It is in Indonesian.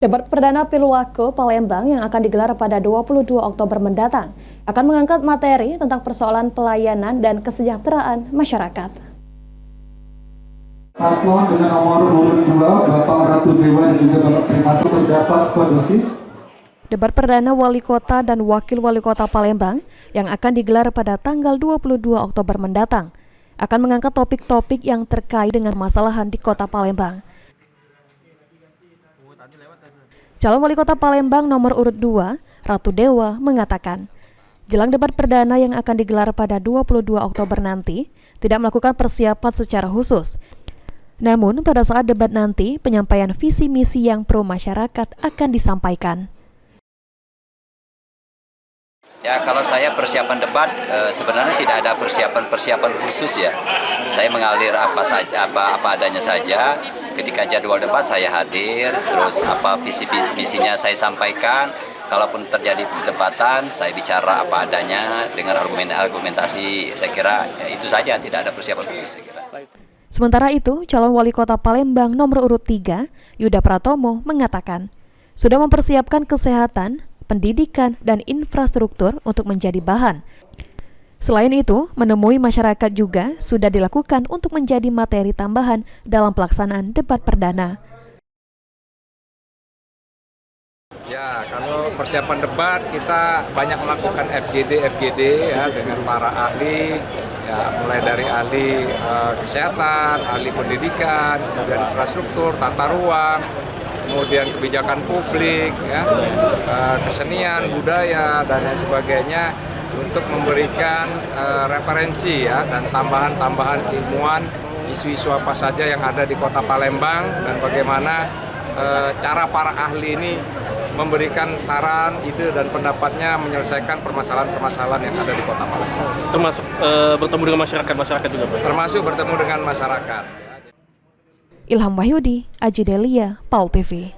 Debat perdana Pilwako Palembang yang akan digelar pada 22 Oktober mendatang akan mengangkat materi tentang persoalan pelayanan dan kesejahteraan masyarakat. Paslon dengan nomor urut 2, Bapak Ratu Dewa dan juga Bapak Termasuk berdapat kondusif. Debat perdana Wali Kota dan Wakil Wali Kota Palembang yang akan digelar pada tanggal 22 Oktober mendatang akan mengangkat topik-topik yang terkait dengan permasalahan di Kota Palembang. Calon Wali Kota Palembang nomor urut 2, Ratu Dewa, mengatakan, jelang debat perdana yang akan digelar pada 22 Oktober nanti, tidak melakukan persiapan secara khusus. Namun, pada saat debat nanti, penyampaian visi misi yang pro masyarakat akan disampaikan. Ya, kalau saya persiapan debat sebenarnya tidak ada persiapan khusus ya. Saya mengalir apa adanya saja. Ketika jadwal debat saya hadir, terus apa visi misinya saya sampaikan. Kalaupun terjadi perdebatan, saya bicara apa adanya dengan argumentasi. Saya kira ya, itu saja, tidak ada persiapan khusus. Saya kira. Sementara itu, calon Wali Kota Palembang nomor urut 3, Yuda Pratomo, mengatakan sudah mempersiapkan kesehatan, pendidikan, dan infrastruktur untuk menjadi bahan. Selain itu, menemui masyarakat juga sudah dilakukan untuk menjadi materi tambahan dalam pelaksanaan debat perdana. Ya, kalau persiapan debat kita banyak melakukan FGD ya dengan para ahli, ya mulai dari ahli kesehatan, ahli pendidikan, kemudian infrastruktur, tata ruang, kemudian kebijakan publik, ya, kesenian, budaya, dan lain sebagainya untuk memberikan referensi ya dan tambahan-tambahan ilmuwan isu-isu apa saja yang ada di Kota Palembang dan bagaimana cara para ahli ini memberikan saran, ide, dan pendapatnya menyelesaikan permasalahan-permasalahan yang ada di Kota Palembang. Termasuk bertemu dengan masyarakat juga, Pak? Termasuk bertemu dengan masyarakat. Ilham Wahyudi, Aji Delia, PAUL TV.